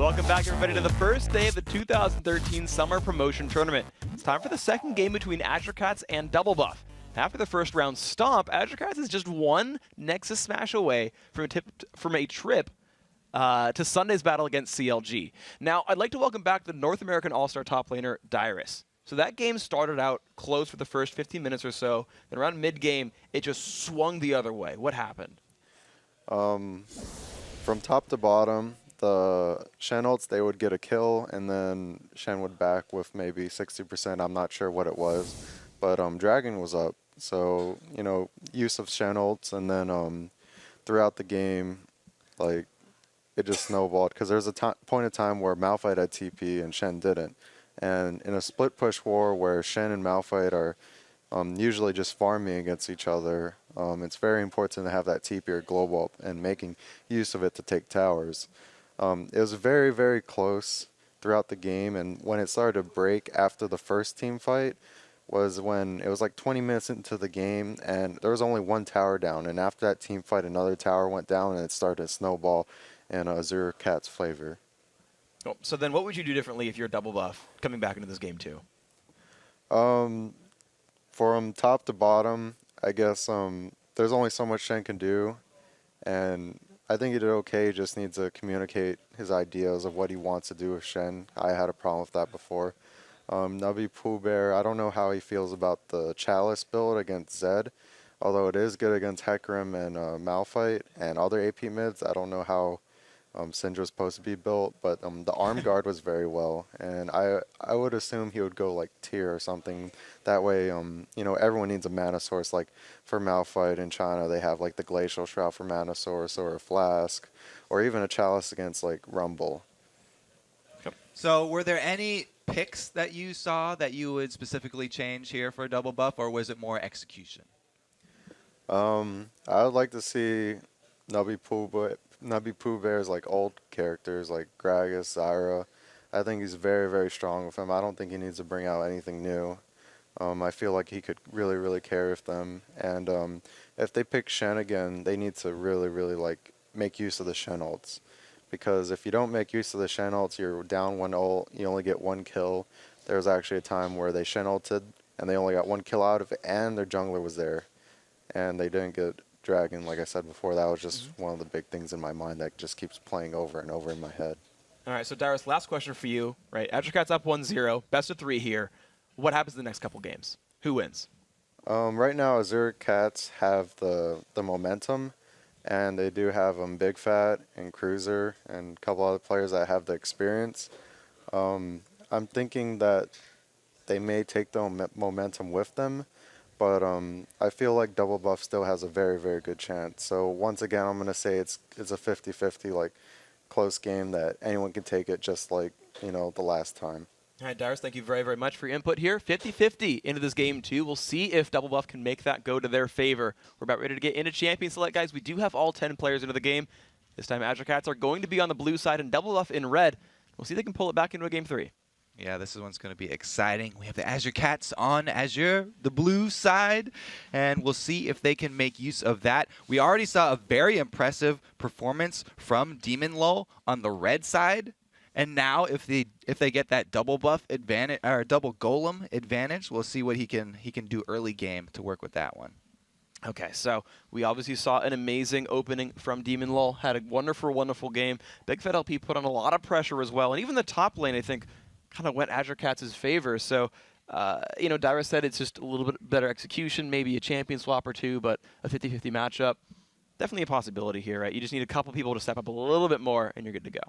Welcome back, everybody, to the first day of the 2013 Summer Promotion Tournament. It's time for the second game between Azure Cats and Double Buff. After the first round stomp, Azure Cats is just one Nexus smash away from a trip to Sunday's battle against CLG. Now, I'd like to welcome back the North American All-Star top laner, Dyrus. So that game started out close for the first 15 minutes or so. Then around mid-game, it just swung the other way. What happened? From top to bottom, the Shen ults, they would get a kill, and then Shen would back with maybe 60%. I'm not sure what it was. But Dragon was up. So, you know, use of Shen ults, and then throughout the game, like, it just snowballed. Because there's a point of time where Malphite had TP and Shen didn't. And in a split push war where Shen and Malphite are usually just farming against each other, it's very important to have that TP or global up and making use of it to take towers. It was very, very close throughout the game, and when it started to break after the first team fight was when it was like 20 minutes into the game, and there was only one tower down, and after that team fight, another tower went down, and it started to snowball in Azure Cats' favor. Oh, so then what would you do differently if you're Double Buff coming back into this game too? From top to bottom, I guess there's only so much Shen can do, and I think he did okay. He just needs to communicate his ideas of what he wants to do with Shen. I had a problem with that before. Nubby Pooh Bear, I don't know how he feels about the Chalice build against Zed, although it is good against Hecarim and Malphite and other AP mids. I don't know how Syndra's supposed to be built, but the arm guard was very well, and I would assume he would go like tier or something. That way, you know, everyone needs a mana source. Like for Malphite in China, they have like the Glacial Shroud for mana source, or a Flask, or even a Chalice against like Rumble. So were there any picks that you saw that you would specifically change here for a Double Buff, or was it more execution? I would like to see Nubby Pooh Bear's like old characters like Gragas, Zyra. I think he's very, very strong with him. I don't think he needs to bring out anything new. I feel like he could really, really carry with them. And if they pick Shen again, they need to really, really like make use of the Shen ults. Because if you don't make use of the Shen ults, you're down one ult, you only get one kill. There was actually a time where they Shen ulted and they only got one kill out of it, and their jungler was there. And they didn't get Dragon, like I said before. That was just one of the big things in my mind that just keeps playing over and over in my head. All right, so Dyrus, last question for you. Right, Azure Cats up 1-0, best of 3 here. What happens in the next couple games? Who wins? Right now, Azure Cats have the momentum, and they do have Big Fat and Cruiser and a couple other players that have the experience. I'm thinking that they may take the momentum with them, but I feel like Double Buff still has a very, very good chance. So once again, I'm going to say it's a 50-50, like, close game that anyone can take it, just like, you know, the last time. All right, Dyrus, thank you very, very much for your input here. 50-50 into this game, too. We'll see if Double Buff can make that go to their favor. We're about ready to get into Champion Select, guys. We do have all 10 players into the game. This time, Azure Cats are going to be on the blue side and Double Buff in red. We'll see if they can pull it back into a Game 3. Yeah, this is one's going to be exciting. We have the Azure Cats on Azure, the blue side, and we'll see if they can make use of that. We already saw a very impressive performance from Demon Lull on the red side. And now, if they get that double buff advantage or double golem advantage, we'll see what he can do early game to work with that one. Okay, so we obviously saw an amazing opening from Demon Lull. Had a wonderful, wonderful game. Big Fat LP put on a lot of pressure as well, and even the top lane, I think, kind of went Azure Cats' favor. So, you know, Dyrus said it's just a little bit better execution, maybe a champion swap or two, but a 50-50 matchup. Definitely a possibility here, right? You just need a couple people to step up a little bit more, and you're good to go.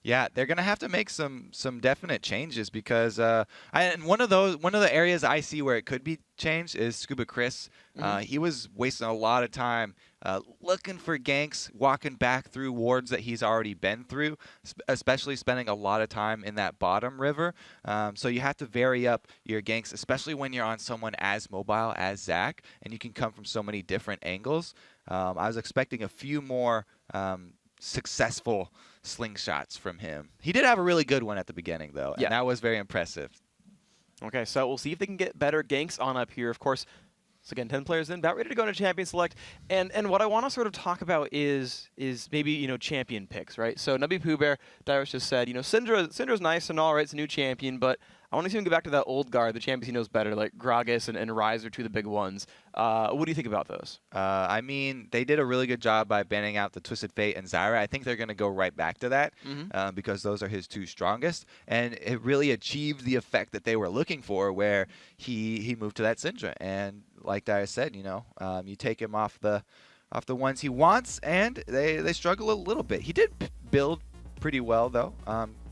Yeah, they're gonna have to make some definite changes because and one of the areas I see where it could be changed is Scuba Chris. He was wasting a lot of time looking for ganks, walking back through wards that he's already been through, especially spending a lot of time in that bottom river. So you have to vary up your ganks, especially when you're on someone as mobile as Zach, and you can come from so many different angles. I was expecting a few more successful slingshots from him. He did have a really good one at the beginning, though, and that was very impressive. Okay, so we'll see if they can get better ganks on up here. Of course, So again, 10 players in, about ready to go into Champion Select. And what I want to sort of talk about is maybe, you know, champion picks, right? So Nubby Pooh Bear, Dyrus just said, you know, Syndra's nice and all, right, it's a new champion, but I want to see him go back to that old guard, the champions he knows better, like Gragas and Ryze are two of the big ones. What do you think about those? I mean, they did a really good job by banning out the Twisted Fate and Zyra. I think they're going to go right back to that because those are his two strongest. And it really achieved the effect that they were looking for where he moved to that Syndra. And like Dyrus said, you know, you take him off the ones he wants, and they struggle a little bit. He did build pretty well, though,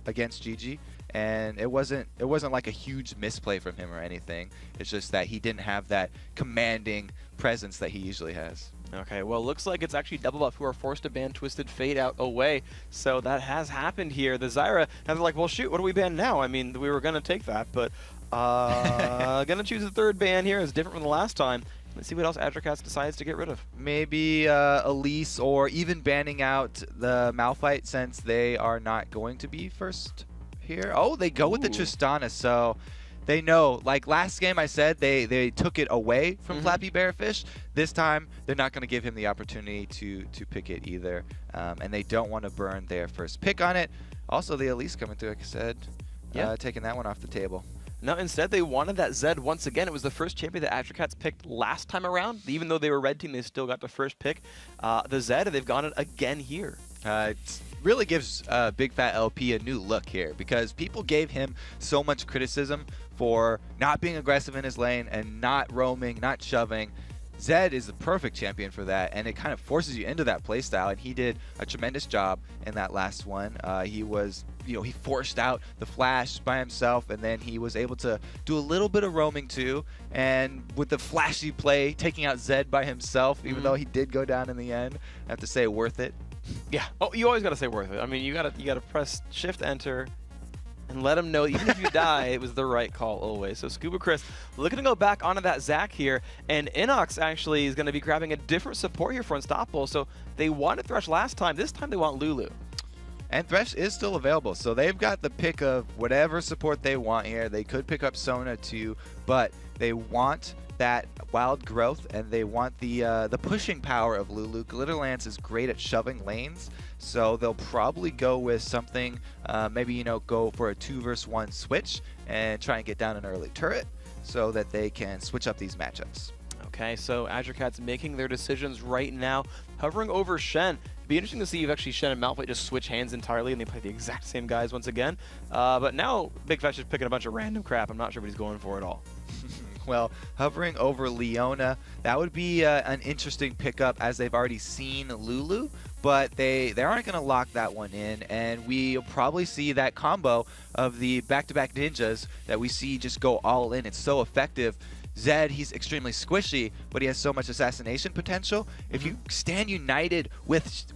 against GG. And it wasn't like a huge misplay from him or anything. It's just that he didn't have that commanding presence that he usually has. Okay, well, looks like it's actually Double Buff who are forced to ban Twisted Fate out away. So that has happened here. The Zyra, and they're like, well, shoot, what do we ban now? I mean, we were going to take that, but going to choose a third ban here. It's different from the last time. Let's see what else Azure Cats decides to get rid of. Maybe Elise, or even banning out the Malphite since they are not going to be first here. Oh, they go with the Tristana, so they know. Like last game I said they took it away from Flappy Bearfish. This time they're not going to give him the opportunity to pick it either, and they don't want to burn their first pick on it. Also, the Elise coming through, like I said, taking that one off the table. No, instead they wanted that Zed once again. It was the first champion that Azure Cats picked last time around. Even though they were red team, they still got the first pick. The Zed, they've gone it again here. It really gives Big Fat LP a new look here because people gave him so much criticism for not being aggressive in his lane and not roaming, not shoving. Zed is the perfect champion for that, and it kind of forces you into that playstyle, and he did a tremendous job in that last one. He was, you know, he forced out the flash by himself, and then he was able to do a little bit of roaming too, and with the flashy play, taking out Zed by himself, even though he did go down in the end. I have to say, worth it. Yeah. Oh, you always got to say worth it. I mean, you gotta press Shift Enter and let him know, even if you die, it was the right call always. So Scuba Chris looking to go back onto that Zac here, and Inox actually is going to be grabbing a different support here for Unstoppable. So they wanted Thresh last time. This time they want Lulu. And Thresh is still available, so they've got the pick of whatever support they want here. They could pick up Sona too, but they want that wild growth, and they want the pushing power of Lulu. Glitterlance is great at shoving lanes, so they'll probably go with something, maybe, you know, go for a 2-versus-1 switch and try and get down an early turret so that they can switch up these matchups. Okay, so Azure Cats making their decisions right now, hovering over Shen. It'd be interesting to see if actually Shen and Malphite just switch hands entirely and they play the exact same guys once again. But now Big Fat's just picking a bunch of random crap. I'm not sure what he's going for at all. Well, hovering over Leona, that would be an interesting pickup as they've already seen Lulu, but they aren't going to lock that one in, and we'll probably see that combo of the back-to-back ninjas that we see just go all in. It's so effective. Zed, he's extremely squishy, but he has so much assassination potential. If you stand united with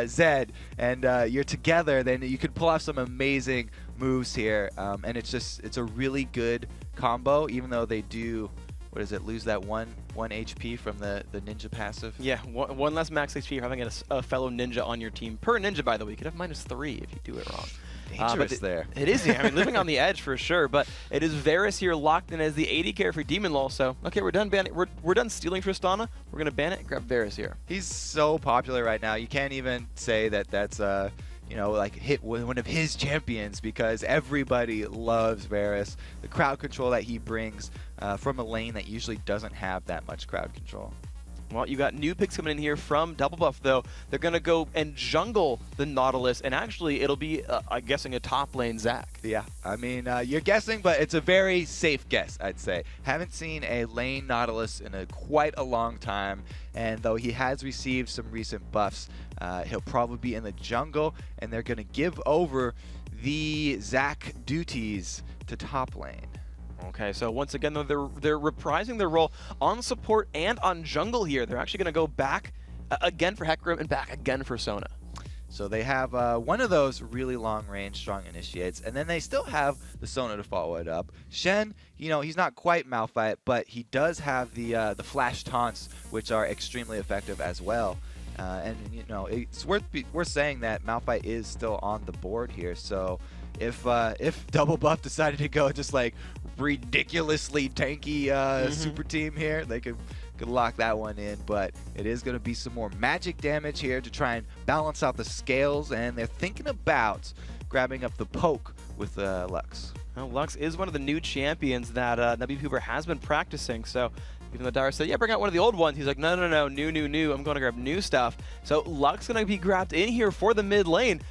Zed and you're together, then you could pull off some amazing moves here. And it's a really good combo, even though they do, lose that one HP from the ninja passive. Yeah, one less max HP for having a fellow ninja on your team. Per ninja, by the way, you could have -3 if you do it wrong. Dangerous there. It is, I mean, living on the edge for sure, but it is Varus here locked in as the AD carry for Demon Law, so, okay, we're done banning, we're done stealing Tristana, we're going to ban it and grab Varus here. He's so popular right now, you can't even say that that's, you know, like hit one of his champions because everybody loves Varus. The crowd control that he brings from a lane that usually doesn't have that much crowd control. Well, you got new picks coming in here from Double Buff, though. They're going to go and jungle the Nautilus, and actually it'll be, I'm guessing, a top lane Zac. Yeah, I mean, you're guessing, but it's a very safe guess, I'd say. Haven't seen a lane Nautilus in quite a long time, and though he has received some recent buffs, he'll probably be in the jungle, and they're going to give over the Zac duties to top lane. Okay, so once again, though, they're reprising their role on support and on jungle here. They're actually going to go back again for Hecarim and back again for Sona. So they have one of those really long-range strong initiates, and then they still have the Sona to follow it up. Shen, you know, he's not quite Malphite, but he does have the flash taunts, which are extremely effective as well. And you know, it's worth saying that Malphite is still on the board here. So if Double Buff decided to go just like ridiculously tanky super team here, they could lock that one in. But it is going to be some more magic damage here to try and balance out the scales, and they're thinking about grabbing up the poke with Lux. Well, Lux is one of the new champions that Nubby Pooper has been practicing, so even though Dara said, yeah, bring out one of the old ones, he's like, no, new, I'm going to grab new stuff. So Lux going to be grabbed in here for the mid lane.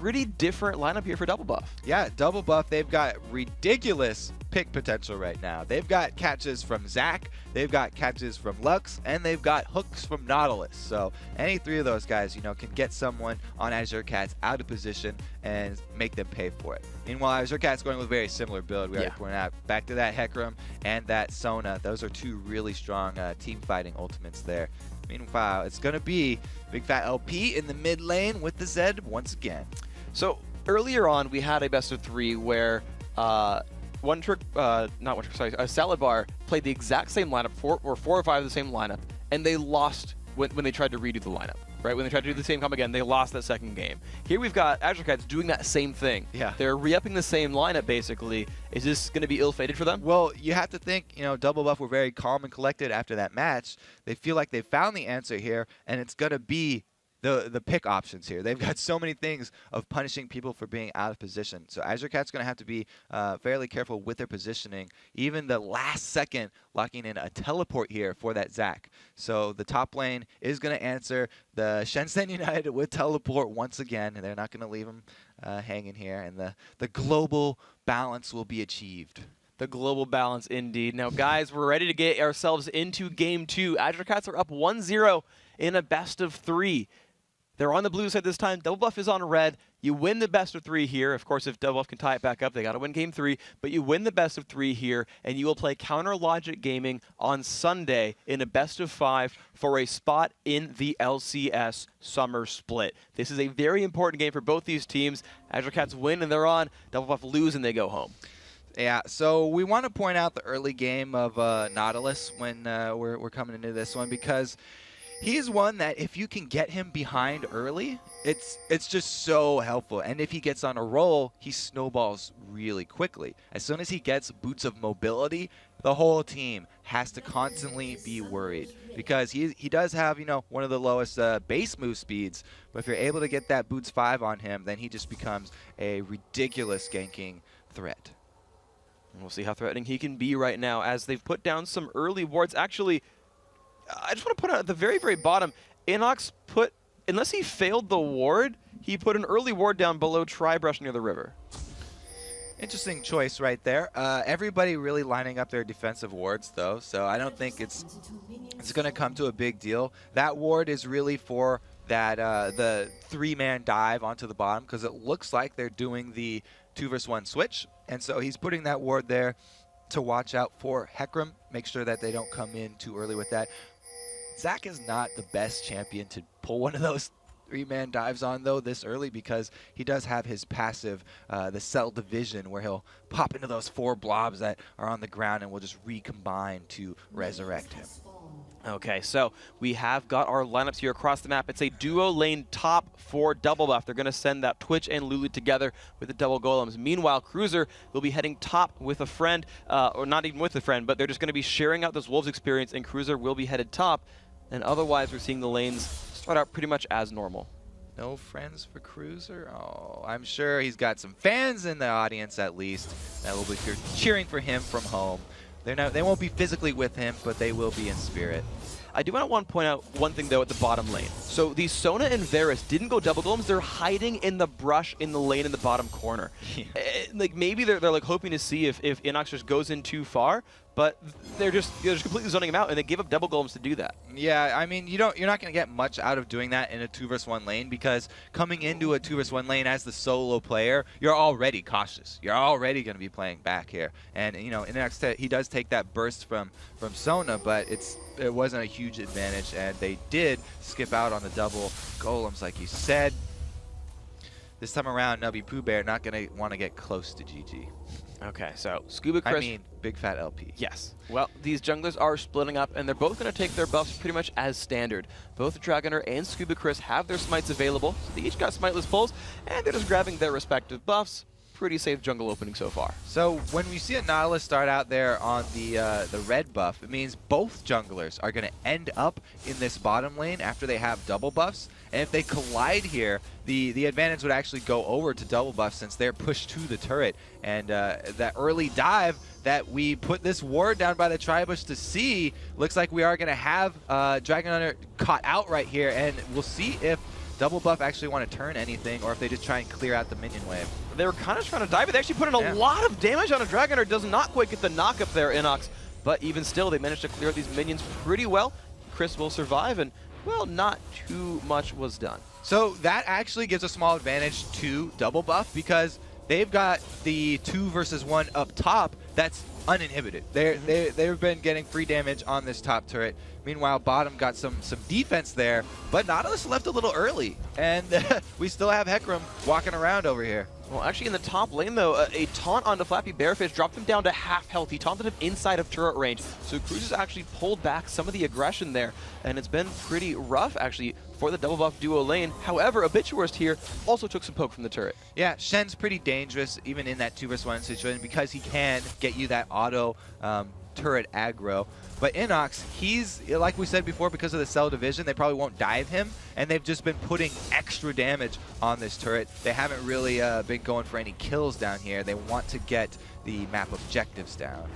Pretty different lineup here for Double Buff. Yeah, Double Buff, they've got ridiculous pick potential right now. They've got catches from Zac, they've got catches from Lux, and they've got hooks from Nautilus. So any three of those guys, you know, can get someone on Azure Cats out of position and make them pay for it. Meanwhile, Azure Cats going with a very similar build. We already pointed out. Back to that Hecarim and that Sona. Those are two really strong team fighting ultimates there. Meanwhile, it's going to be Big Fat LP in the mid lane with the Zed once again. So earlier on, we had a best of 3 where Salad Bar played the exact same lineup, 4 or 5 of the same lineup, and they lost when they tried to redo the lineup. Right, when they tried to do the same comp again, they lost that second game. Here we've got Azure Cats doing that same thing. Yeah. They're re-upping the same lineup, basically. Is this going to be ill-fated for them? Well, you have to think, you know, Double Buff were very calm and collected after that match. They feel like they found the answer here, and it's going to be the pick options here. They've got so many things of punishing people for being out of position. So Azure Cat's going to have to be fairly careful with their positioning. Even the last second locking in a teleport here for that Zac. So the top lane is going to answer the Shenzhen United with teleport once again, and they're not going to leave them hanging here. And the global balance will be achieved. The global balance, indeed. Now, guys, we're ready to get ourselves into Game 2. Azure Cats are up 1-0 in a best of 3. They're on the blue side this time. Double Buff is on red. You win the best of 3 here. Of course, if Double Buff can tie it back up, they got to win Game 3. But you win the best of 3 here, and you will play Counter Logic Gaming on Sunday in a best of 5 for a spot in the LCS Summer Split. This is a very important game for both these teams. Azure Cats win, and they're on. Double Buff lose, and they go home. Yeah, so we want to point out the early game of Nautilus when we're coming into this one, because he is one that if you can get him behind early, it's just so helpful. And if he gets on a roll, he snowballs really quickly. As soon as he gets boots of mobility, the whole team has to constantly be worried, because he does have, you know, one of the lowest base move speeds. But if you're able to get that boots 5 on him, then he just becomes a ridiculous ganking threat. And we'll see how threatening he can be right now as they've put down some early wards. Actually, I just want to put out at the very, very bottom, Inox put, unless he failed the ward, he put an early ward down below Tribrush near the river. Interesting choice right there. Everybody really lining up their defensive wards, though, so I don't think it's going to come to a big deal. That ward is really for that the 3-man dive onto the bottom, because it looks like they're doing the 2-versus-1 switch, and so he's putting that ward there to watch out for Hecarim, make sure that they don't come in too early with that. Zac is not the best champion to pull one of those 3-man dives on, though, this early, because he does have his passive, the Cell Division, where he'll pop into those 4 blobs that are on the ground and will just recombine to resurrect him. Okay, so we have got our lineups here across the map. It's a duo lane top for Double Buff. They're going to send that Twitch and Lulu together with the double golems. Meanwhile, Cruiser will be heading top with a friend, or not even with a friend, but they're just going to be sharing out this Wolves experience, and Cruiser will be headed top. And otherwise, we're seeing the lanes start out pretty much as normal. No friends for Cruiser? Oh, I'm sure he's got some fans in the audience, at least, that will be cheering for him from home. They won't be physically with him, but they will be in spirit. I do want to point out one thing, though, at the bottom lane. So these Sona and Varus didn't go double golems. They're hiding in the brush in the lane in the bottom corner. Yeah. Like, maybe they're like hoping to see if Inox just goes in too far, but they're just completely zoning him out, and they give up double golems to do that. Yeah, I mean, you're not going to get much out of doing that in a 2-versus-1 lane, because coming into a 2-versus-1 lane as the solo player, you're already cautious. You're already going to be playing back here. And, you know, he does take that burst from Sona, but it wasn't a huge advantage, and they did skip out on the double golems, like you said. This time around, Nubby Pooh Bear not going to want to get close to GG. Okay, so Scuba Chris. I mean, Big Fat LP. Yes. Well, these junglers are splitting up, and they're both going to take their buffs pretty much as standard. Both Dragoner and Scuba Chris have their smites available, so they each got smiteless pulls, and they're just grabbing their respective buffs. Pretty safe jungle opening so far. So when we see a Nautilus start out there on the red buff, it means both junglers are going to end up in this bottom lane after they have double buffs. And if they collide here, the advantage would actually go over to double buff since they're pushed to the turret. And that early dive that we put this ward down by the Tribush to see, looks like we are going to have Dragon Hunter caught out right here. And we'll see if double buff actually want to turn anything or if they just try and clear out the minion wave. They were kind of trying to dive, but they actually put in a lot of damage on a Dragoner. Does not quite get the knock up there, Inox. But even still, they managed to clear out these minions pretty well. Chris will survive, and, well, not too much was done. So that actually gives a small advantage to double buff because they've got the 2 versus 1 up top that's uninhibited. They've been getting free damage on this top turret. Meanwhile, bottom got some defense there, but Nautilus left a little early, and we still have Hecarim walking around over here. Well, actually, in the top lane, though, a taunt onto Flappy Bearfish dropped him down to half health. He taunted him inside of turret range, so Cruz has actually pulled back some of the aggression there, and it's been pretty rough, actually, for the double buff duo lane. However, Obituarist here also took some poke from the turret. Yeah, Shen's pretty dangerous, even in that 2 versus 1 situation, because he can get you that auto turret aggro. But Inox, he's, like we said before, because of the cell division, they probably won't dive him, and they've just been putting extra damage on this turret. They haven't really been going for any kills down here. They want to get the map objectives down.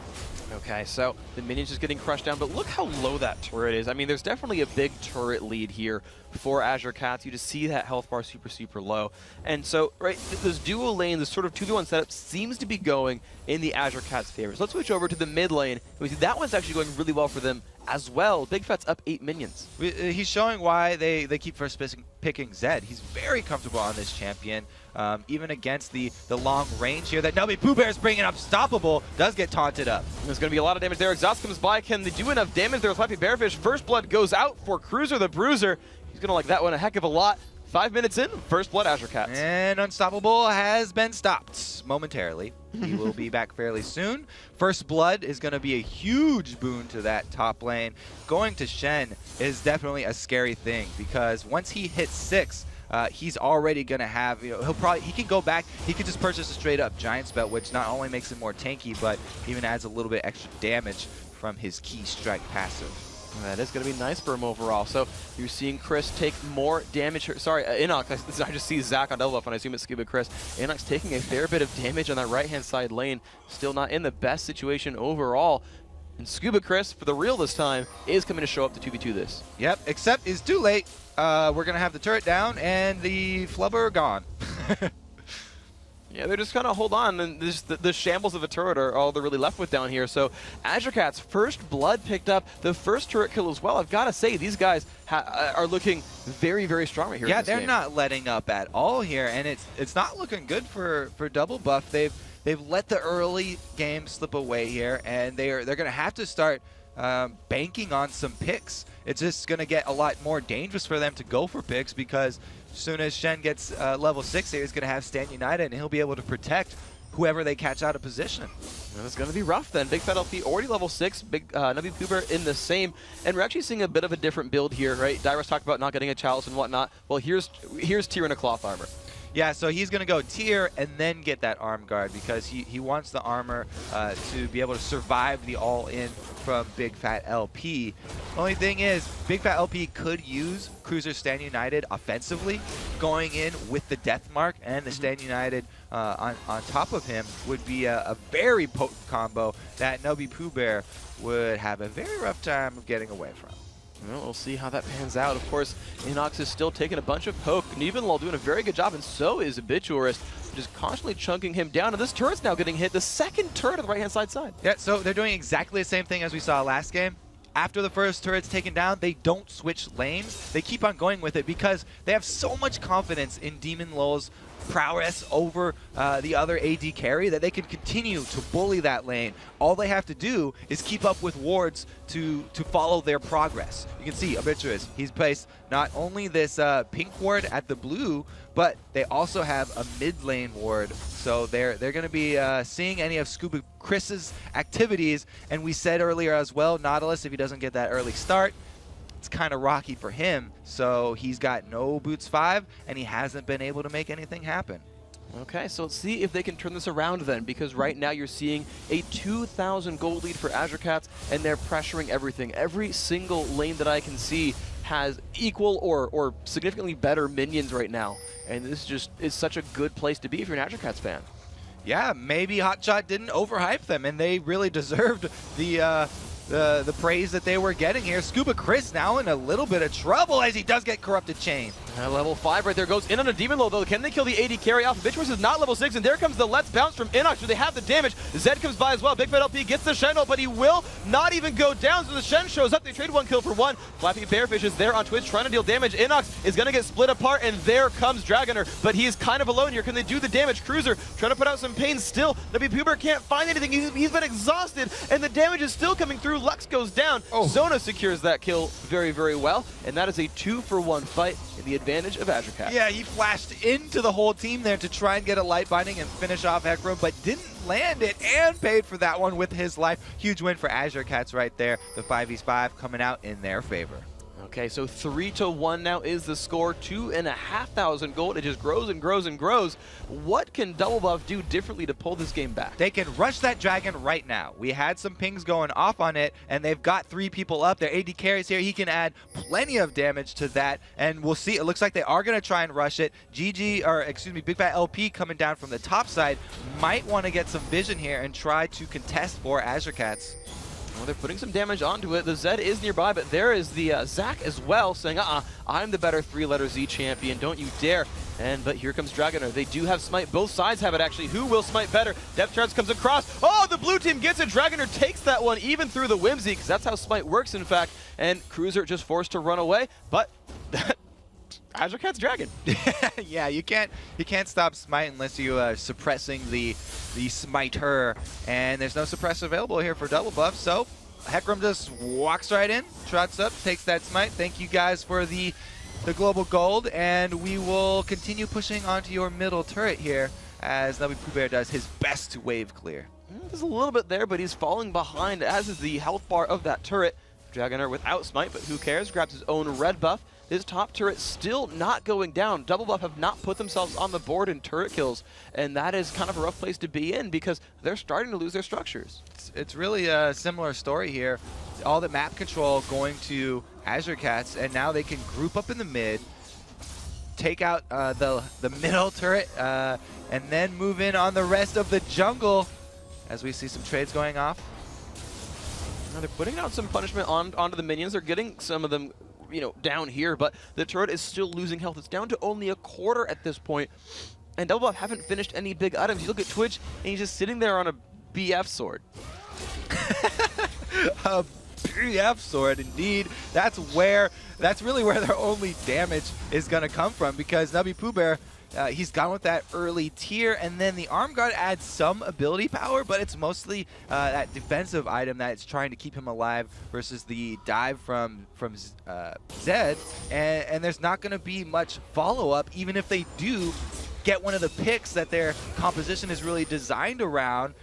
Okay, so the minions just getting crushed down, but look how low that turret is. I mean, there's definitely a big turret lead here for Azure Cats. You just see that health bar super low. And so, right, this dual lane, this sort of 2v1 setup seems to be going in the Azure Cats' favor. So let's switch over to the mid lane. And we see that one's actually going really well for them as well. Big Fat's up 8 minions. He's showing why they keep first picking Zed. He's very comfortable on this champion. Even against the long range here that Nubby Pooh Bear's bringing Unstoppable, does get taunted up. There's going to be a lot of damage there. Exhaust comes by. Can they do enough damage there with Flappy Bearfish? First blood goes out for Cruiser the Bruiser. He's going to like that one a heck of a lot. 5 minutes in, first blood Azure Cats. And Unstoppable has been stopped momentarily. He will be back fairly soon. First blood is going to be a huge boon to that top lane. Going to Shen is definitely a scary thing because once he hits 6, he's already going to have, he can go back, he can just purchase a straight up Giant's Belt, which not only makes him more tanky, but even adds a little bit extra damage from his key strike passive. That is going to be nice for him overall. So you're seeing Chris take more damage. Sorry, Inox. I just see Zach on double buff, and I assume it's Scuba Chris. Inox taking a fair bit of damage on that right-hand side lane. Still not in the best situation overall. And Scuba Chris, for the real this time, is coming to show up to 2v2 this. Yep, except it's too late. We're going to have the turret down and the flubber gone. Yeah, they're just kind of hold on, and the shambles of a turret are all they're really left with down here. So Azure Cats, first blood picked up, the first turret kill as well. I've got to say, these guys are looking very strong right here. Yeah, in this they're game. not letting up at all here, and it's not looking good for double buff. They've let the early game slip away here, and they're going to have to start banking on some picks. It's just going to get a lot more dangerous for them to go for picks because as soon as Shen gets level 6 here, he's going to have Stand United, and he'll be able to protect whoever they catch out of position. Well, it's going to be rough then. Big Fat LP already level 6, Big Nubby Poober in the same, and we're actually seeing a bit of a different build here, right? Dyrus talked about not getting a chalice and whatnot. Well, here's Tyr in a cloth armor. Yeah, so he's going to go tier and then get that arm guard because he wants the armor to be able to survive the all-in from Big Fat LP. Only thing is, Big Fat LP could use Cruiser Stand United offensively, going in with the Death Mark and the Stand United on top of him would be a very potent combo that Nubby Pooh Bear would have a very rough time of getting away from. Well, we'll see how that pans out. Of course, Inox is still taking a bunch of poke. Nebenlol doing a very good job, and so is Obituarist, just constantly chunking him down. And this turret's now getting hit. The second turret on the right-hand side. Yeah, so they're doing exactly the same thing as we saw last game. After the first turret's taken down, they don't switch lanes. They keep on going with it because they have so much confidence in Demon Lol's prowess over the other AD carry that they can continue to bully that lane. All they have to do is keep up with wards to follow their progress. You can see Obituarist, he's placed not only this pink ward at the blue, but they also have a mid lane ward, so they're going to be seeing any of Scuba Chris's activities. And we said earlier as well, Nautilus, if he doesn't get that early start, it's kind of rocky for him. So he's got no Boots 5, and he hasn't been able to make anything happen. Okay, so let's see if they can turn this around then, because right now you're seeing a 2,000 gold lead for Azure Cats, and they're pressuring everything. Every single lane that I can see has equal or significantly better minions right now, and this just is such a good place to be if you're an Azure Cats fan. Yeah, maybe Hotshot didn't overhype them, and they really deserved the praise that they were getting here. Scuba Chris now in a little bit of trouble as he does get Corrupted Chain. Level 5 right there goes in on a Demon Low, though. Can they kill the AD carry off? Bitchworth is not level 6, and there comes the Let's Bounce from Inox. Do they have the damage? Zed comes by as well. Big Fat LP gets the Shen ult, but he will not even go down, so the Shen shows up. They trade 1 kill for 1. Flappy Bearfish is there on Twitch trying to deal damage. Inox is going to get split apart, and there comes Dragoner, but he is kind of alone here. Can they do the damage? Cruiser trying to put out some pain still. WPuber can't find anything. He's been exhausted, and the damage is still coming through. Lux goes down. Zona secures that kill very, very well, and that is a 2-for-1 fight in the advantage of Azure Cats. Yeah, he flashed into the whole team there to try and get a light binding and finish off Hecarim, but didn't land it and paid for that one with his life. Huge win for Azure Cats right there. The 5v5 coming out in their favor. Okay, so 3-1 now is the score. 2,500 gold. It just grows and grows and grows. What can Double Buff do differently to pull this game back? They can rush that dragon right now. We had some pings going off on it, and they've got 3 people up. Their AD carries here. He can add plenty of damage to that, and we'll see. It looks like they are going to try and rush it. Big Fat LP coming down from the top side might want to get some vision here and try to contest for Azure Cats. Well, they're putting some damage onto it. The Zed is nearby, but there is the Zac as well, saying, I'm the better 3-letter Z champion, don't you dare. But here comes Dragoner. They do have smite. Both sides have it, actually. Who will smite better? Depth Charge comes across. Oh, the blue team gets it. Dragoner takes that one, even through the Whimsy, because that's how smite works, in fact. And Cruiser just forced to run away, but Azure Cat's Dragon. Yeah, you can't stop smite unless you are suppressing the smiter, and there's no suppressor available here for Double Buff, so Hecarim just walks right in, trots up, takes that smite. Thank you guys for the global gold, and we will continue pushing onto your middle turret here as WPuber does his best to wave clear. There's a little bit there, but he's falling behind, as is the health bar of that turret. Dragoner without smite, but who cares? Grabs his own red buff. His top turret still not going down. Double Buff have not put themselves on the board in turret kills, and that is kind of a rough place to be in because they're starting to lose their structures. It's really a similar story here. All the map control going to Azure Cats, and now they can group up in the mid, take out the middle turret, and then move in on the rest of the jungle as we see some trades going off. Now they're putting out some punishment onto the minions. They're getting some of them down here, but the turret is still losing health. It's down to only a quarter at this point, and Double Buff haven't finished any big items. You look at Twitch, and he's just sitting there on a BF sword. A BF sword, indeed. That's really where their only damage is going to come from, because WPuber, he's gone with that early tier, and then the Arm Guard adds some ability power, but it's mostly that defensive item that's trying to keep him alive versus the dive from Zed, and there's not going to be much follow-up, even if they do get one of the picks that their composition is really designed around.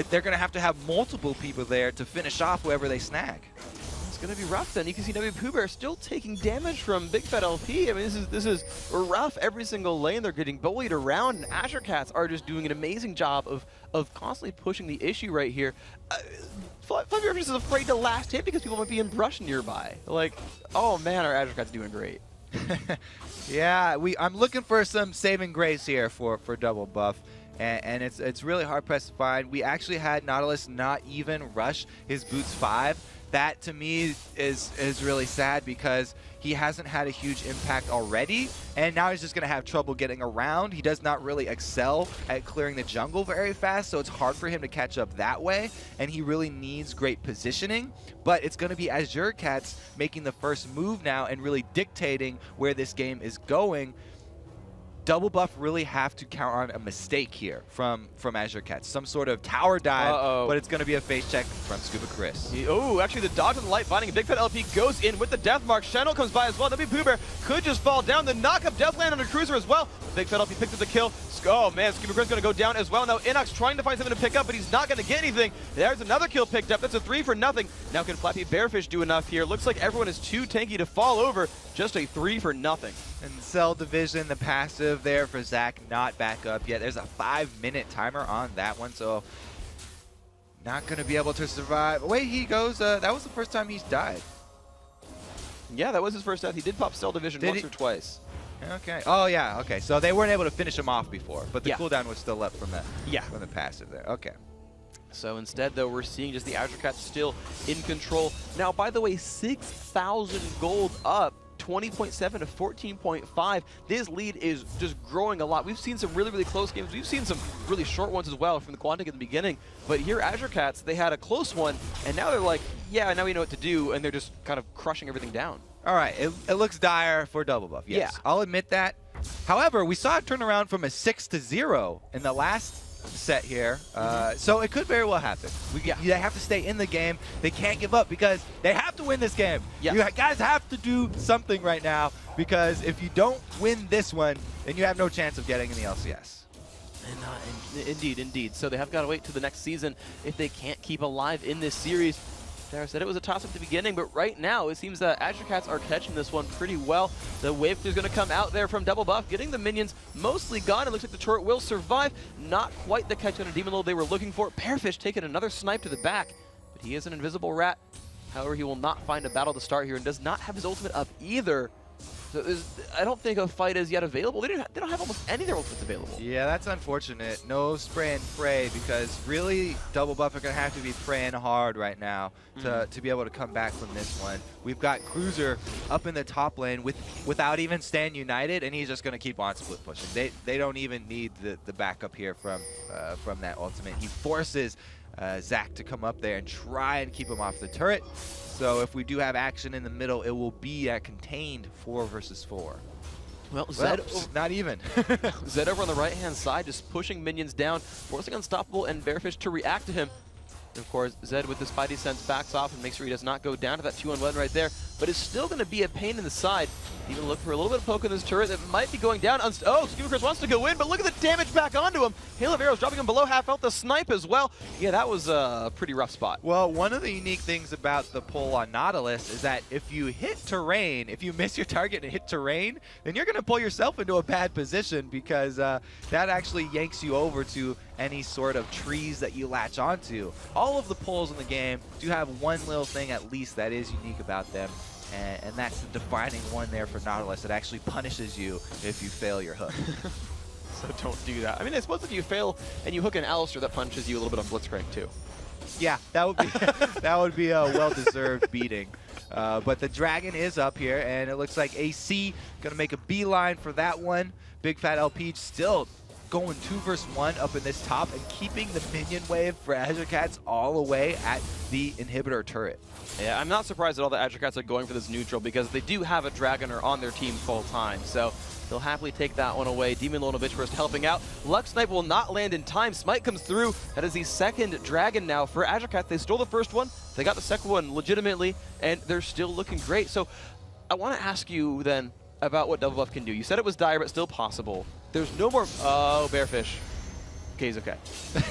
They're going to have multiple people there to finish off whoever they snag. It's going to be rough then. You can see WPuber still taking damage from Big Fat LP. I mean, this is rough. Every single lane they're getting bullied around, and Azure Cats are just doing an amazing job of constantly pushing the issue right here. Flappy is afraid to last hit because people might be in brush nearby. Like, oh man, our Azure Cats doing great. Yeah, I'm looking for some saving grace here for Double Buff, and it's really hard pressed to find. We actually had Nautilus not even rush his Boots 5. That to me is really sad because he hasn't had a huge impact already, and now he's just going to have trouble getting around. He does not really excel at clearing the jungle very fast, so it's hard for him to catch up that way, and he really needs great positioning. But it's going to be Azure Cats making the first move now and really dictating where this game is going. Double Buff really have to count on a mistake here from Azure Cats. Some sort of tower dive, but it's going to be a face check from Scuba Chris. Oh, actually the dodge on the light binding. Big Fat LP goes in with the death mark. Channel comes by as well. WP Bear could just fall down. The knock-up Deathland on a cruiser as well. Big Fat LP picked up the kill. Oh man, Scuba Chris going to go down as well. Now Inox trying to find something to pick up, but he's not going to get anything. There's another kill picked up. That's a 3 for nothing. Now can Flappy Bearfish do enough here? Looks like everyone is too tanky to fall over. Just a 3 for nothing. And Cell Division, the passive there for Zach, not back up yet. There's a 5-minute timer on that one, so not going to be able to survive. Away he goes. That was the first time he's died. Yeah, that was his first death. He did pop Cell Division once or twice. Okay. Oh, yeah. Okay. So they weren't able to finish him off before, but the Yeah. cooldown was still up from that. Yeah. From the passive there. Okay. So instead, though, we're seeing just the Azure Cats still in control. Now, by the way, 6,000 gold up. 20.7 to 14.5. This lead is just growing a lot. We've seen some really, really close games. We've seen some really short ones as well from the Quantic at the beginning. But here, Azure Cats, they had a close one, and now they're like, yeah, now we know what to do, and they're just kind of crushing everything down. All right. It looks dire for Double Buff. Yes. Yeah. I'll admit that. However, we saw it turn around from a 6-0 in the last set here, so it could very well happen. They have to stay in the game. They can't give up because they have to win this game. Yeah. You guys have to do something right now, because if you don't win this one, then you have no chance of getting in the LCS. Indeed. So they have got to wait till the next season if they can't keep alive in this series. Dara said it was a toss-up at the beginning, but right now it seems that Azure Cats are catching this one pretty well. The wave is going to come out there from Double Buff, getting the minions mostly gone. It looks like the turret will survive. Not quite the catch on a Demon Lord they were looking for. Pearfish taking another snipe to the back, but he is an invisible rat. However, he will not find a battle to start here and does not have his ultimate up either. So I don't think a fight is yet available. They don't have almost any of their ultimates available. Yeah, that's unfortunate. No spray and pray, because really Double Buff are going to have to be praying hard right now to be able to come back from this one. We've got Cruiser up in the top lane without even staying united, and he's just going to keep on split pushing. They don't even need the backup here from that ultimate. He forces Zach to come up there and try and keep him off the turret. So if we do have action in the middle, it will be a contained 4 versus 4. Well, Zed, not even. Zed over on the right-hand side, just pushing minions down, forcing Unstoppable and Bearfish to react to him. And of course, Zed with his Spidey sense backs off and makes sure he does not go down to that 2-on-1 right there, but it's still going to be a pain in the side. Even look for a little bit of poke in this turret that might be going down. Oh, Scuba Chris wants to go in, but look at the damage back onto him. Hail of Arrows dropping him below half health. The snipe as well. Yeah, that was a pretty rough spot. Well, one of the unique things about the pull on Nautilus is that if you hit terrain, if you miss your target and hit terrain, then you're going to pull yourself into a bad position, because that actually yanks you over to any sort of trees that you latch onto. All of the pulls in the game do have one little thing at least that is unique about them, and that's the defining one there for Nautilus. It actually punishes you if you fail your hook. So don't do that. I mean, I suppose if you fail and you hook an Alistair, that punches you a little bit on Blitzcrank too. Yeah, that would be that would be a well-deserved beating. But the dragon is up here, and it looks like AC gonna make a beeline for that one. Big Fat LP still going 2 versus 1 up in this top and keeping the minion wave for Azure Cats all the way at the inhibitor turret. Yeah, I'm not surprised at all that Azure Cats are going for this neutral, because they do have a Dragoner on their team full time. So they'll happily take that one away. Demon Lord Bitch first helping out. Lux Snipe will not land in time. Smite comes through. That is the second Dragon now for Azure Cats. They stole the first one. They got the second one legitimately, and they're still looking great. So I want to ask you then about what Double Buff can do. You said it was dire, but still possible. There's no more... Oh, Bearfish. Okay, he's okay.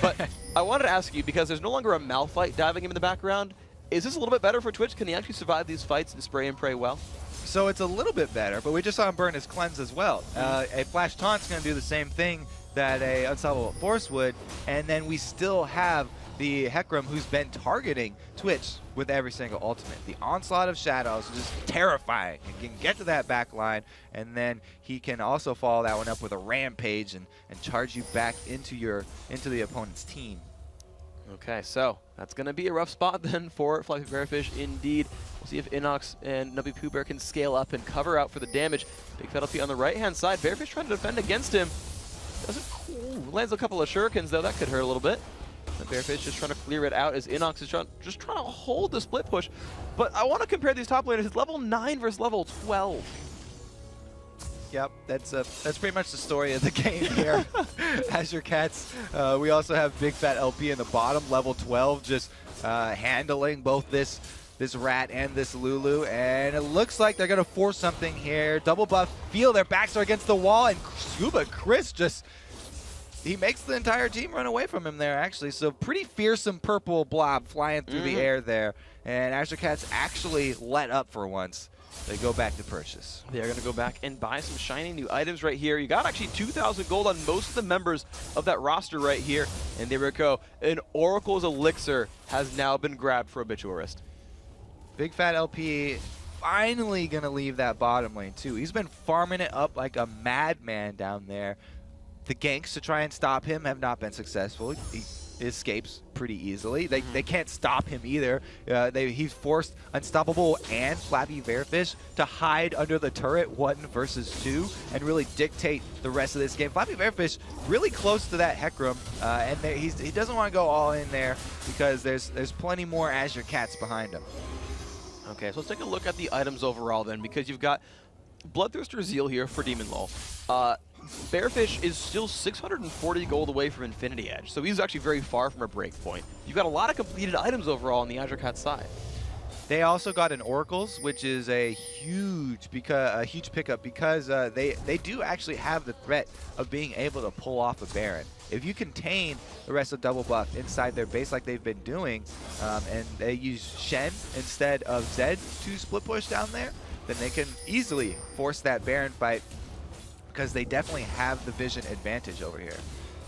But I wanted to ask you, because there's no longer a Malphite diving him in the background, is this a little bit better for Twitch? Can he actually survive these fights and spray and pray well? So it's a little bit better, but we just saw him burn his cleanse as well. A Flash Taunt's going to do the same thing that a Unstoppable Force would, and then we still have the Hecarim who's been targeting Twitch with every single ultimate. The Onslaught of Shadows is just terrifying. He can get to that back line, and then he can also follow that one up with a Rampage and charge you back into the opponent's team. Okay, so that's going to be a rough spot then for Fluffy Bearfish indeed. We'll see if Inox and Nubby Pooh Bear can scale up and cover out for the damage. Big Fat LP on the right-hand side. Bearfish trying to defend against him. Lands a couple of shurikens, though. That could hurt a little bit. The Bearfish just trying to clear it out as Inox is just trying to hold the split push. But I want to compare these top laners. It's level 9 versus level 12. Yep, that's pretty much the story of the game here. Azure Cats. We also have Big Fat LP in the bottom, level 12, just handling both this Rat and this Lulu, and it looks like they're gonna force something here. Double buff, feel their backs are against the wall, and Scuba Chris he makes the entire team run away from him there, actually. So pretty fearsome purple blob flying through the air there, and Azure Cats actually let up for once. They go back to purchase. They're going to go back and buy some shiny new items right here. You got actually 2,000 gold on most of the members of that roster right here. And there we go. An Oracle's Elixir has now been grabbed for Obituarist. Big Fat LP finally going to leave that bottom lane, too. He's been farming it up like a madman down there. The ganks to try and stop him have not been successful. He escapes pretty easily. They can't stop him either. He's forced Unstoppable and Flappy Bearfish to hide under the turret 1 versus 2 and really dictate the rest of this game. Flappy Bearfish really close to that Hecarim, and he doesn't want to go all in there because there's plenty more Azure Cats behind him. Okay, so let's take a look at the items overall then, because you've got Bloodthirster Zeal here for Demon Lull. Bearfish is still 640 gold away from Infinity Edge, so he's actually very far from a break point. You've got a lot of completed items overall on the Azure Cat side. They also got an Oracles, which is a huge pickup because they do actually have the threat of being able to pull off a Baron. If you contain the rest of Double Buff inside their base like they've been doing, and they use Shen instead of Zed to split push down there, then they can easily force that Baron fight because they definitely have the vision advantage over here.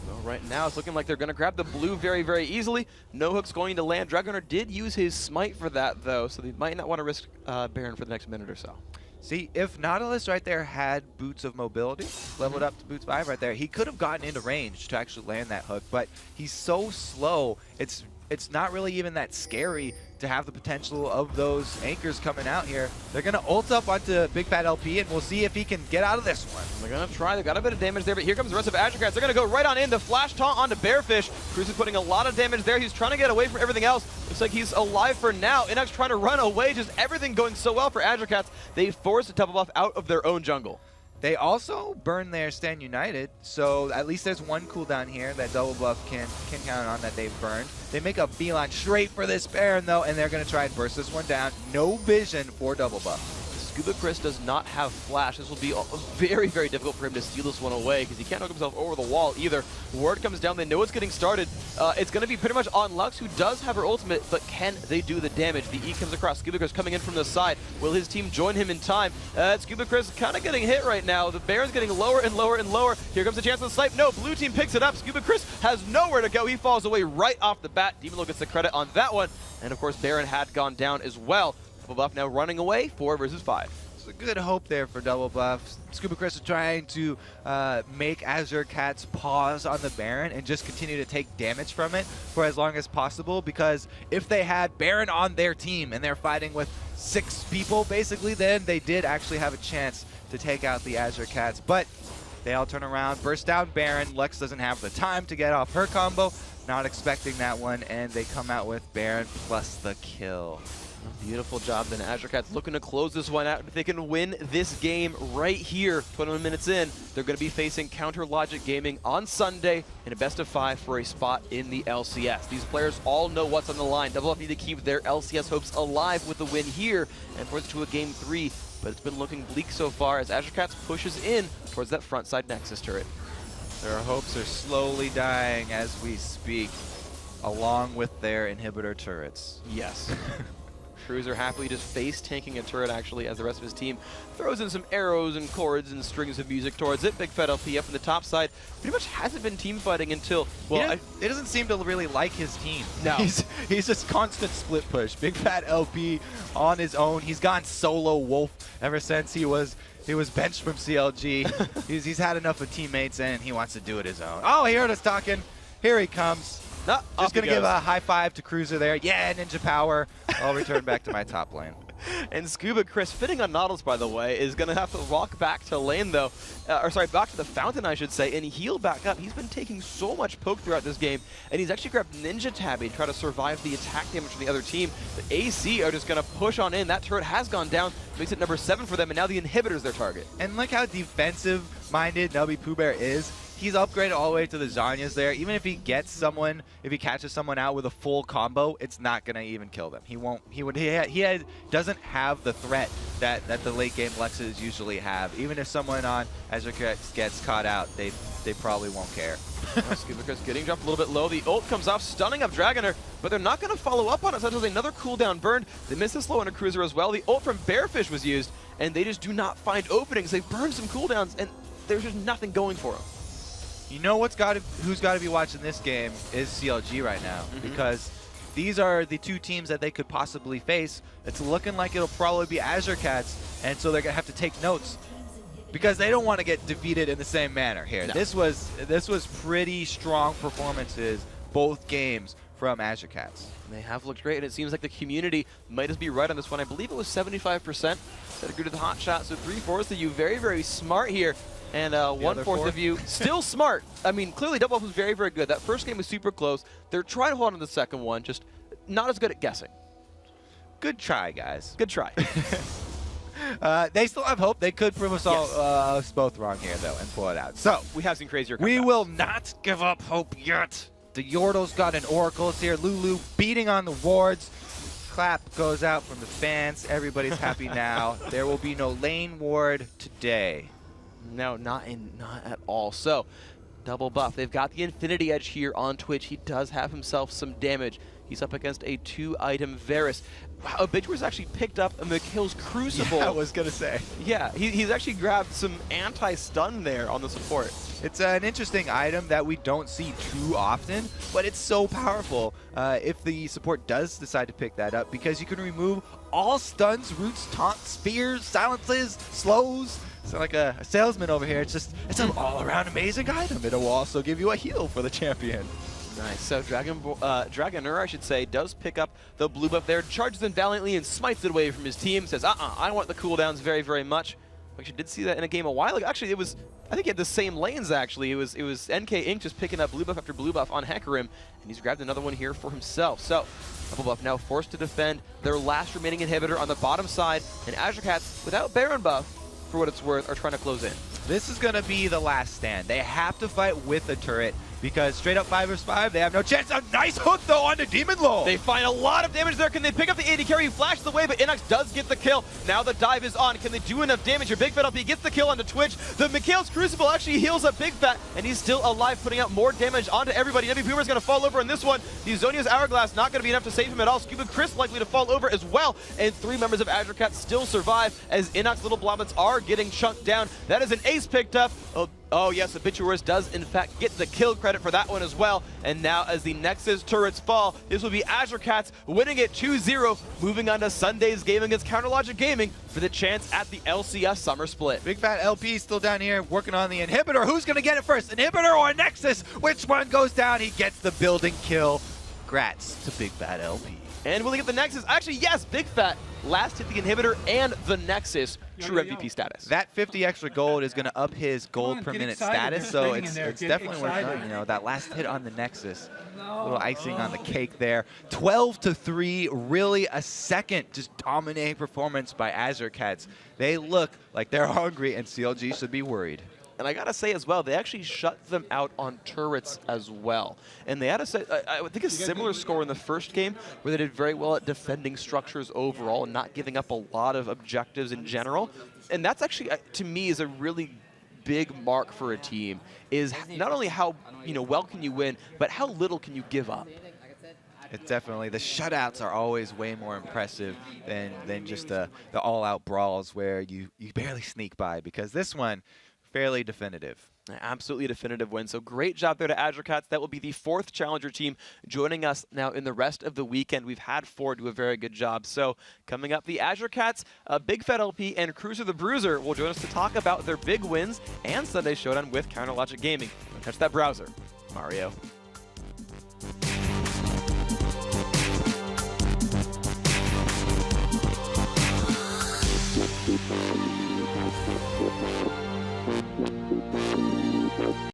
Well, right now it's looking like they're going to grab the blue very, very easily. No Hook's going to land. Dragoner did use his smite for that, though, so they might not want to risk Baron for the next minute or so. See, if Nautilus right there had Boots of Mobility, leveled up to Boots 5 right there, he could have gotten into range to actually land that hook, but he's so slow, it's not really even that scary to have the potential of those anchors coming out here. They're going to ult up onto Big Fat LP, and we'll see if he can get out of this one. They're going to try. They've got a bit of damage there, but here comes the rest of Azure Cats. They're going to go right on in. The flash taunt onto Bearfish. Cruz is putting a lot of damage there. He's trying to get away from everything else. Looks like he's alive for now. Inux trying to run away. Just everything going so well for Azure Cats. They forced a double buff out of their own jungle. They also burn their Stand United, so at least there's one cooldown here that Double Buff can count on that they've burned. They make a beeline straight for this Baron, though, and they're going to try and burst this one down. No vision for Double Buff. Scuba Chris does not have flash. This will be very, very difficult for him to steal this one away because he can't hook himself over the wall either. Word comes down. They know it's getting started. It's going to be pretty much on Lux, who does have her ultimate, but can they do the damage? The E comes across. Scuba Chris coming in from the side. Will his team join him in time? Scuba Chris kind of getting hit right now. The Baron's getting lower and lower and lower. Here comes the chance of the snipe. No, blue team picks it up. Scuba Chris has nowhere to go. He falls away right off the bat. Demon Lull gets the credit on that one. And of course, Baron had gone down as well. Double Buff now running away, 4 versus 5. A good hope there for Double Buff. Scuba Chris is trying to make Azure Cats pause on the Baron and just continue to take damage from it for as long as possible, because if they had Baron on their team and they're fighting with 6 people basically, then they did actually have a chance to take out the Azure Cats. But they all turn around, burst down Baron. Lex doesn't have the time to get off her combo, not expecting that one, and they come out with Baron plus the kill. Beautiful job then. Azure Cats looking to close this one out. If they can win this game right here, 21 minutes in, they're going to be facing Counter Logic Gaming on Sunday in a best of 5 for a spot in the LCS. These players all know what's on the line. Double Up need to keep their LCS hopes alive with the win here and force it to a Game 3. But it's been looking bleak so far as Azure Cats pushes in towards that front side Nexus turret. Their hopes are slowly dying as we speak, along with their inhibitor turrets. Yes. Cruiser happily just face tanking a turret actually as the rest of his team throws in some arrows and chords and strings of music towards it. Big Fat LP up on the top side pretty much hasn't been team fighting until, well, he doesn't seem to really like his team. No. He's just constant split push. Big Fat LP on his own. He's gone solo wolf ever since he was benched from CLG. he's had enough of teammates and he wants to do it his own. Oh, he heard us talking. Here he comes. No, just going to give a high five to Cruiser there. Yeah, Ninja Power. I'll return back to my top lane. And Scuba Chris, fitting on Nautilus, by the way, is going to have to walk back to lane, though. Back to the fountain, I should say, and heal back up. He's been taking so much poke throughout this game, and he's actually grabbed Ninja Tabby to try to survive the attack damage from the other team. The AC are just going to push on in. That turret has gone down, makes it number 7 for them, and now the inhibitor's their target. And look how defensive-minded Nubby Pooh Bear is. He's upgraded all the way to the Zhonya's there. Even if he gets someone, if he catches someone out with a full combo, it's not gonna even kill them. He won't. Doesn't have the threat that the late game Lexes usually have. Even if someone on Azure Cats gets caught out, they probably won't care. Scuba Chris getting jumped a little bit low. The ult comes off, stunning up Dragoner, but they're not gonna follow up on it. So there's another cooldown burned. They missed the slow under Cruiser as well. The ult from Bearfish was used, and they just do not find openings. They've burned some cooldowns, and there's just nothing going for them. You know who's got to be watching this game is CLG right now, because these are the two teams that they could possibly face. It's looking like it'll probably be Azure Cats, and so they're gonna have to take notes because they don't want to get defeated in the same manner here. No. This was pretty strong performances both games from Azure Cats. They have looked great, and it seems like the community might just be right on this one. I believe it was 75% that agreed to the hot shot, so 3/4 of you very, very smart here. And 1/4 of you still smart. I mean, clearly Double Buff was very, very good. That first game was super close. They're trying to hold on to the second one, just not as good at guessing. Good try, guys. Good try. They still have hope. They could prove us all us both wrong here, though, and pull it out. So We have seen crazier comebacks. we will not give up hope yet. The Yordle's got an Oracle's here. Lulu beating on the wards. Clap goes out from the fans. Everybody's happy now. There will be no lane ward today. No, not at all. So, Double Buff. They've got the Infinity Edge here on Twitch. He does have himself some damage. He's up against a 2-item Varus. Wow, Obituary's actually picked up a McHill's Crucible. Yeah, I was going to say. Yeah, he's actually grabbed some anti-stun there on the support. It's an interesting item that we don't see too often, but it's so powerful if the support does decide to pick that up, because you can remove all stuns, roots, taunts, spears, silences, slows. So like a salesman over here. It's an all-around amazing item. It'll also give you a heal for the champion. Nice. So Dragoner, I should say, does pick up the blue buff there, charges in valiantly and smites it away from his team. Says, I want the cooldowns very, very much. We actually did see that in a game a while ago. Actually, I think he had the same lanes, actually. It was NK Inc. just picking up blue buff after blue buff on Hecarim, and he's grabbed another one here for himself. So, Double Buff now forced to defend their last remaining inhibitor on the bottom side, and Azure Cats, without Baron buff, for what it's worth, are trying to close in. This is going to be the last stand. They have to fight with a turret, because straight up 5 vs 5, they have no chance. A nice hook, though, on the Demon Lord. They find a lot of damage there. Can they pick up the AD carry? He flashes away, but Inox does get the kill. Now the dive is on. Can they do enough damage? Your Big Fat LP gets the kill onto Twitch. The Mikhail's Crucible actually heals up Big Fat, and he's still alive, putting out more damage onto everybody. Nubby Pooh Bear's going to fall over in this one. The Zonia's Hourglass not going to be enough to save him at all. Scuba Chris likely to fall over as well, and 3 members of Azure Cats still survive as Inox little bloblets are getting chunked down. That is an ace picked up. Oh yes, Obituaries does in fact get the kill credit for that one as well. And now as the Nexus turrets fall, this will be Azure Cats winning it 2-0, moving on to Sunday's game against Counterlogic Gaming for the chance at the LCS Summer Split. Big Fat LP still down here working on the inhibitor. Who's going to get it first? Inhibitor or Nexus? Which one goes down? He gets the building kill. Grats to Big Fat LP. And will he get the Nexus? Actually, yes, Big Fat last hit the inhibitor and the Nexus. True MVP status. That 50 extra gold is going to up his gold per minute status, so it's definitely worth it. You know, that last hit on the Nexus, a little icing on the cake there. 12-3, really a second just dominating performance by Azure Cats. They look like they're hungry, and CLG should be worried. And I gotta say as well, they actually shut them out on turrets as well. And they had I think a similar score in the first game, where they did very well at defending structures overall and not giving up a lot of objectives in general. And that's actually, to me, is a really big mark for a team, is not only how well can you win, but how little can you give up. It's definitely, the shutouts are always way more impressive than just the all-out brawls where you barely sneak by, because this one, fairly definitive. Absolutely definitive win. So great job there to Azure Cats. That will be the 4th challenger team joining us now in the rest of the weekend. We've had 4 do a very good job. So coming up, the Azure Cats, Big Fat LP, and Cruiser the Bruiser will join us to talk about their big wins and Sunday Showdown with Counterlogic Gaming. Catch that browser, Mario.